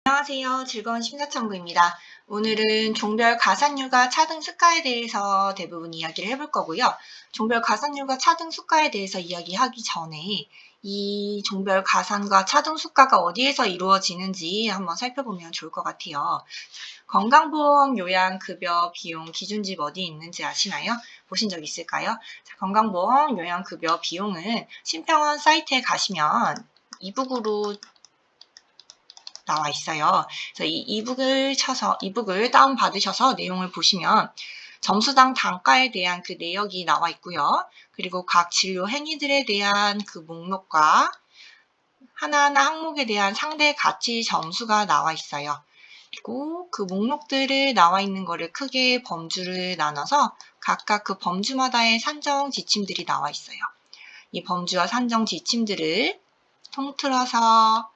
안녕하세요. 즐거운 심사참고입니다. 오늘은 종별 가산율과 차등 수가에 대해서 대부분 이야기를 해볼 거고요. 종별 가산율과 차등 수가에 대해서 이야기하기 전에 이 종별 가산과 차등 수가가 어디에서 이루어지는지 한번 살펴보면 좋을 것 같아요. 건강보험 요양급여 비용 기준집 어디 있는지 아시나요? 보신 적 있을까요? 건강보험 요양급여 비용은 심평원 사이트에 가시면 이북으로 나와 있어요. 그래서 이 이북을 다운 받으셔서 내용을 보시면 점수당 단가에 대한 그 내역이 나와 있고요. 그리고 각 진료 행위들에 대한 그 목록과 하나하나 항목에 대한 상대 가치 점수가 나와 있어요. 그리고 그 목록들을 나와 있는 거를 크게 범주를 나눠서 각각 그 범주마다의 산정 지침들이 나와 있어요. 이 범주와 산정 지침들을 통틀어서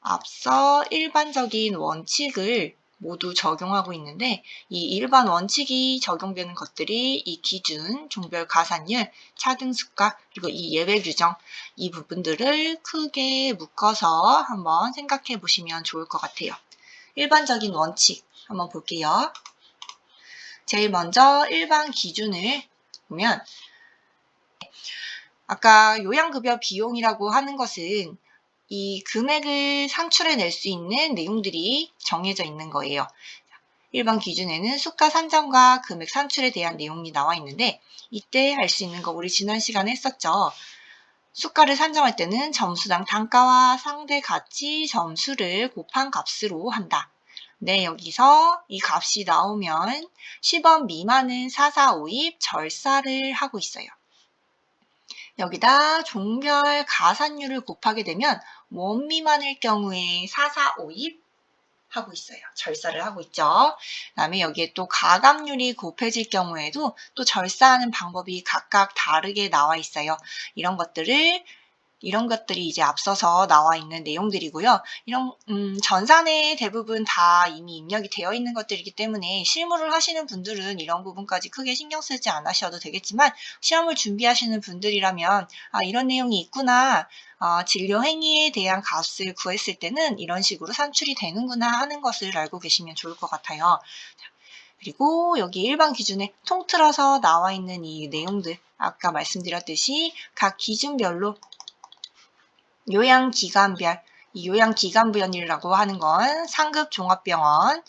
앞서 일반적인 원칙을 모두 적용하고 있는데 이 일반 원칙이 적용되는 것들이 이 기준, 종별 가산율, 차등수가, 그리고 이 예외 규정 이 부분들을 크게 묶어서 한번 생각해 보시면 좋을 것 같아요. 일반적인 원칙 한번 볼게요. 제일 먼저 일반 기준을 보면 아까 요양급여 비용이라고 하는 것은 이 금액을 산출해낼 수 있는 내용들이 정해져 있는 거예요. 일반 기준에는 수가 산정과 금액 산출에 대한 내용이 나와 있는데 이때 할 수 있는 거 우리 지난 시간에 했었죠. 수가를 산정할 때는 점수당 단가와 상대 가치 점수를 곱한 값으로 한다. 네, 여기서 이 값이 나오면 10원 미만은 445입 절사를 하고 있어요. 여기다 종별 가산율을 곱하게 되면 원 미만일 경우에 445입 하고 있어요. 절사를 하고 있죠. 그 다음에 여기에 또 가감률이 곱해질 경우에도 또 절사하는 방법이 각각 다르게 나와 있어요. 이런 것들이 이제 앞서서 나와 있는 내용들이고요. 이런 전산에 대부분 다 이미 입력이 되어 있는 것들이기 때문에 실무를 하시는 분들은 이런 부분까지 크게 신경 쓰지 않으셔도 되겠지만 시험을 준비하시는 분들이라면 이런 내용이 있구나. 진료 행위에 대한 값을 구했을 때는 이런 식으로 산출이 되는구나 하는 것을 알고 계시면 좋을 것 같아요. 그리고 여기 일반 기준에 통틀어서 나와 있는 이 내용들 아까 말씀드렸듯이 각 기준별로 요양기관별, 이 요양기관별이라고 하는 건 상급 종합병원,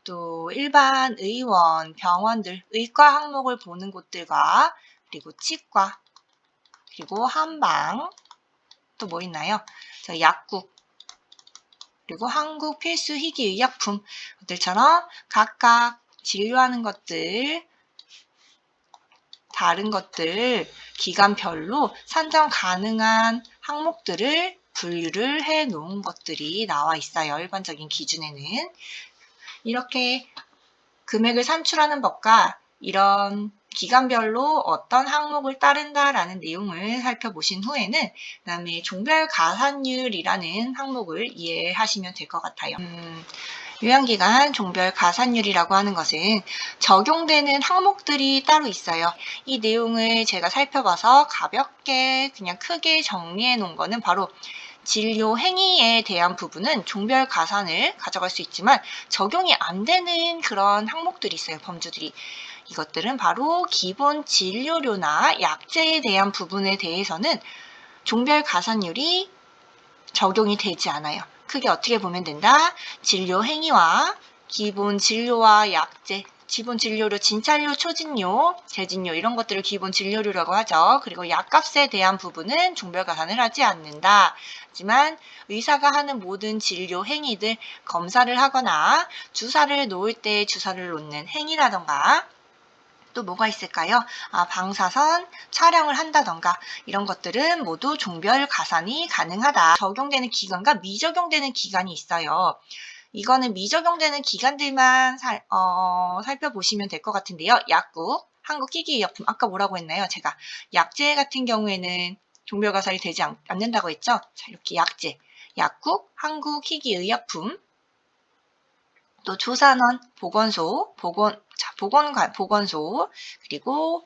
또 일반 의원, 병원들, 의과 항목을 보는 곳들과 그리고 치과, 그리고 한방, 또 뭐 있나요? 약국, 그리고 한국 필수 희귀의약품 것들처럼 각각 진료하는 것들, 다른 것들 기간별로 산정 가능한 항목들을 분류를 해 놓은 것들이 나와 있어요. 일반적인 기준에는. 이렇게 금액을 산출하는 법과 이런 기간별로 어떤 항목을 따른다라는 내용을 살펴보신 후에는 그다음에 종별 가산율이라는 항목을 이해하시면 될 것 같아요. 요양기관 종별 가산율이라고 하는 것은 적용되는 항목들이 따로 있어요. 이 내용을 제가 살펴봐서 가볍게 그냥 크게 정리해 놓은 거는 바로 진료 행위에 대한 부분은 종별 가산을 가져갈 수 있지만 적용이 안 되는 그런 항목들이 있어요. 범주들이. 이것들은 바로 기본 진료료나 약제에 대한 부분에 대해서는 종별 가산율이 적용이 되지 않아요. 크게 어떻게 보면 된다? 진료 행위와 기본 진료와 약제, 기본 진료료, 진찰료, 초진료, 재진료 이런 것들을 기본 진료료라고 하죠. 그리고 약값에 대한 부분은 종별 가산을 하지 않는다. 하지만 의사가 하는 모든 진료 행위들, 검사를 하거나 주사를 놓을 때 주사를 놓는 행위라던가 또 뭐가 있을까요? 방사선 촬영을 한다던가 이런 것들은 모두 종별 가산이 가능하다. 적용되는 기간과 미적용되는 기간이 있어요. 이거는 미적용되는 기간들만 살펴보시면 될 것 같은데요. 약국, 한국희귀의약품, 아까 뭐라고 했나요? 제가 약제 같은 경우에는 종별 가산이 되지 않는다고 했죠? 자, 이렇게 약제, 약국, 한국희귀의약품, 또 조산원, 보건소, 보건소, 그리고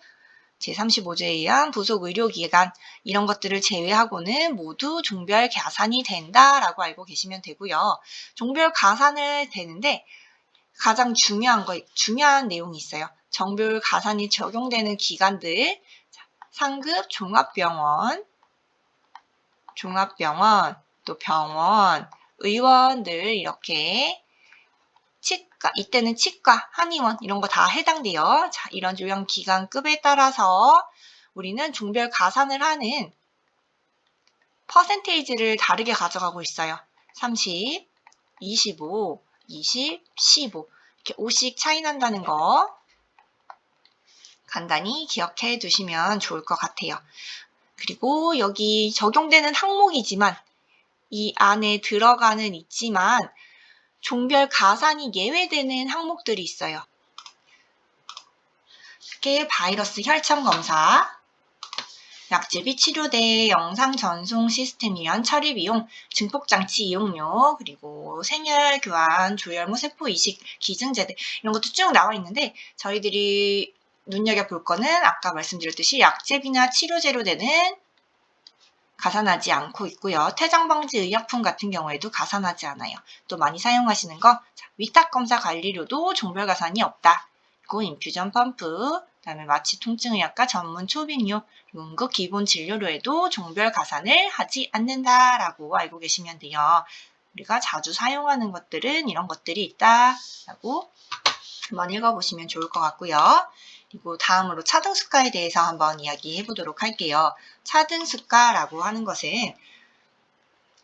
제35조에 의한 부속 의료기관 이런 것들을 제외하고는 모두 종별 가산이 된다라고 알고 계시면 되고요. 종별 가산을 되는데 가장 중요한 내용이 있어요. 종별 가산이 적용되는 기관들, 상급 종합병원, 또 병원, 의원들 이렇게 치과, 이때는 치과, 한의원 이런 거 다 해당돼요. 자, 이런 요양기관급에 따라서 우리는 종별 가산을 하는 퍼센테이지를 다르게 가져가고 있어요. 30, 25, 20, 15 이렇게 5씩 차이 난다는 거 간단히 기억해 두시면 좋을 것 같아요. 그리고 여기 적용되는 항목이지만 이 안에 들어가는 있지만 종별 가산이 예외되는 항목들이 있어요. 특히 바이러스 혈청 검사, 약제비 치료대 영상 전송 시스템 위한 처리 비용, 증폭장치 이용료, 그리고 생혈 교환, 조혈모 세포 이식, 기증제대 이런 것도 쭉 나와 있는데 저희들이 눈여겨볼 거는 아까 말씀드렸듯이 약제비나 치료 재료대는 가산하지 않고 있고요. 퇴장방지 의약품 같은 경우에도 가산하지 않아요. 또 많이 사용하시는 거 위탁검사 관리료도 종별 가산이 없다. 그리고 인퓨전 펌프, 그다음에 마취 통증의학과 전문 초빙료, 응급 기본 진료료에도 종별 가산을 하지 않는다라고 알고 계시면 돼요. 우리가 자주 사용하는 것들은 이런 것들이 있다라고 한번 읽어보시면 좋을 것 같고요. 그리고 다음으로 차등수가에 대해서 한번 이야기해 보도록 할게요. 차등수가라고 하는 것은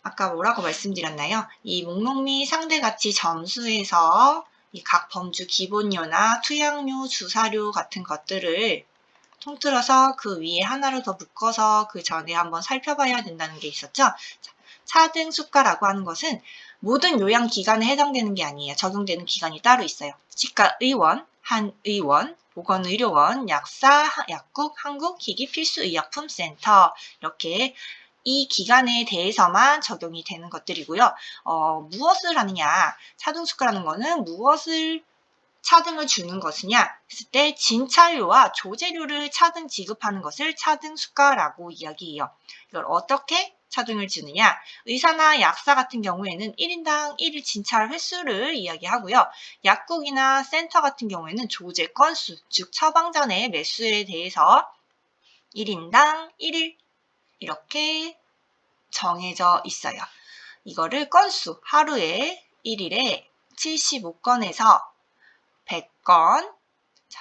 아까 뭐라고 말씀드렸나요? 이 목록 및 상대가치 점수에서 이 각 범주 기본료나 투약료, 주사료 같은 것들을 통틀어서 그 위에 하나로 더 묶어서 그 전에 한번 살펴봐야 된다는 게 있었죠. 차등수가라고 하는 것은 모든 요양기관에 해당되는 게 아니에요. 적용되는 기관이 따로 있어요. 치과의원, 한의원, 보건의료원, 약사, 약국, 한국기기필수의약품센터 이렇게 이 기간에 대해서만 적용이 되는 것들이고요. 무엇을 하느냐? 차등수가라는 거는 무엇을 차등을 주는 것이냐 했을 때 진찰료와 조제료를 차등 지급하는 것을 차등수가라고 이야기해요. 이걸 어떻게 차등을 주느냐? 의사나 약사 같은 경우에는 1인당 1일 진찰 횟수를 이야기하고요. 약국이나 센터 같은 경우에는 조제 건수, 즉 처방전의 매수에 대해서 1인당 1일 이렇게 정해져 있어요. 이거를 건수, 하루에 1일에 75건에서 100건,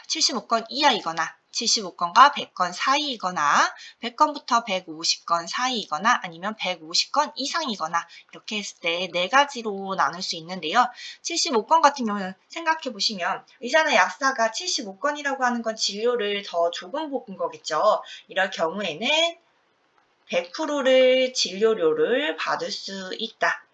75건 이하이거나 75건과 100건 사이이거나 100건부터 150건 사이이거나 아니면 150건 이상이거나 이렇게 했을 때 네 가지로 나눌 수 있는데요. 75건 같은 경우는 생각해 보시면 의사나 약사가 75건이라고 하는 건 진료를 더 조금 본 거겠죠. 이럴 경우에는 100%를 진료료를 받을 수 있다.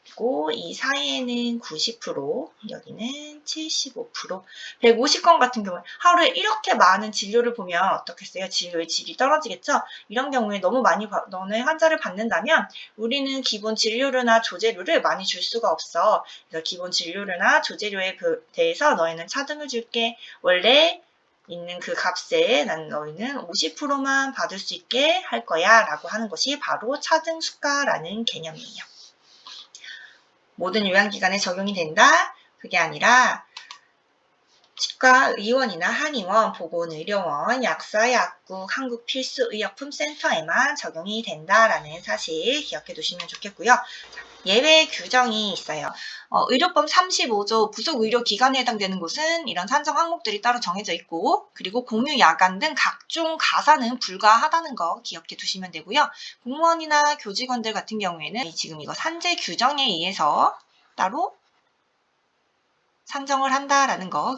그리고 이 사이에는 90%, 여기는 75%, 150건 같은 경우에 하루에 이렇게 많은 진료를 보면 어떻겠어요? 진료의 질이 떨어지겠죠? 이런 경우에 너무 많이 너네 환자를 받는다면 우리는 기본 진료료나 조제료를 많이 줄 수가 없어. 그래서 기본 진료료나 조제료에 대해서 너희는 차등을 줄게. 원래 있는 그 값에 난 너희는 50%만 받을 수 있게 할 거야 라고 하는 것이 바로 차등수가라는 개념이에요. 모든 요양기관에 적용이 된다? 그게 아니라 치과의원이나 한의원, 보건의료원, 약사, 약국, 한국필수의약품센터에만 적용이 된다라는 사실 기억해 두시면 좋겠고요. 예외 규정이 있어요. 의료법 35조 부속의료기관에 해당되는 곳은 이런 산정 항목들이 따로 정해져 있고 그리고 공유 야간 등 각종 가산은 불가하다는 거 기억해 두시면 되고요. 공무원이나 교직원들 같은 경우에는 지금 이거 산재 규정에 의해서 따로 산정을 한다라는 거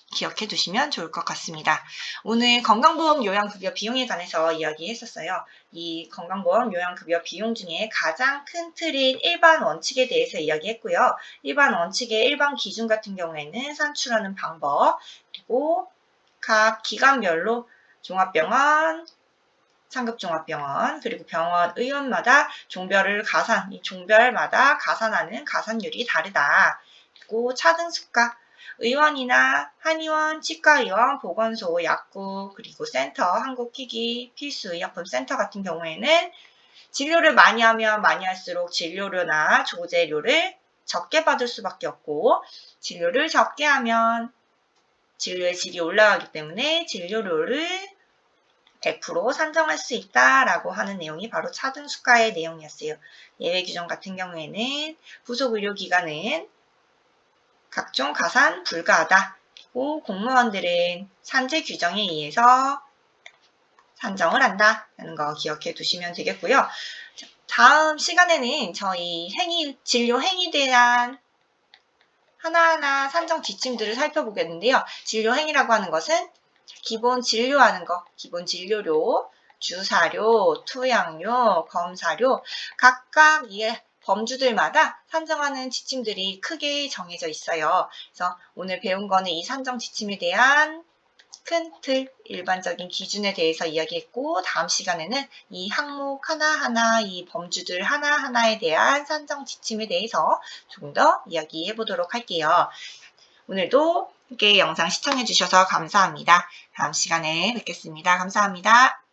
기억해 두시면 좋을 것 같습니다. 오늘 건강보험 요양급여 비용에 관해서 이야기했었어요. 이 건강보험 요양급여 비용 중에 가장 큰 틀인 일반 원칙에 대해서 이야기했고요. 일반 원칙의 일반 기준 같은 경우에는 산출하는 방법, 그리고 각 기관별로 종합병원, 상급종합병원, 그리고 병원, 의원마다 이 종별마다 가산하는 가산율이 다르다. 그리고 차등수가, 의원이나 한의원, 치과의원, 보건소, 약국, 그리고 센터, 한국기기, 필수의약품 센터 같은 경우에는 진료를 많이 하면 많이 할수록 진료료나 조제료를 적게 받을 수밖에 없고, 진료를 적게 하면 진료의 질이 올라가기 때문에 진료료를 100% 산정할 수 있다라고 하는 내용이 바로 차등수가의 내용이었어요. 예외 규정 같은 경우에는 부속 의료기관은 각종 가산 불가하다. 그리고 공무원들은 산재 규정에 의해서 산정을 한다라는 거 기억해 두시면 되겠고요. 다음 시간에는 저희 진료 행위에 대한 하나하나 산정 지침들을 살펴보겠는데요. 진료 행위라고 하는 것은 기본 진료하는 거, 기본 진료료, 주사료, 투약료, 검사료, 각각 이 범주들마다 산정하는 지침들이 크게 정해져 있어요. 그래서 오늘 배운 거는 이 산정 지침에 대한 큰 틀, 일반적인 기준에 대해서 이야기했고, 다음 시간에는 이 항목 하나하나, 이 범주들 하나하나에 대한 산정 지침에 대해서 조금 더 이야기해 보도록 할게요. 오늘도 함께 영상 시청해 주셔서 감사합니다. 다음 시간에 뵙겠습니다. 감사합니다.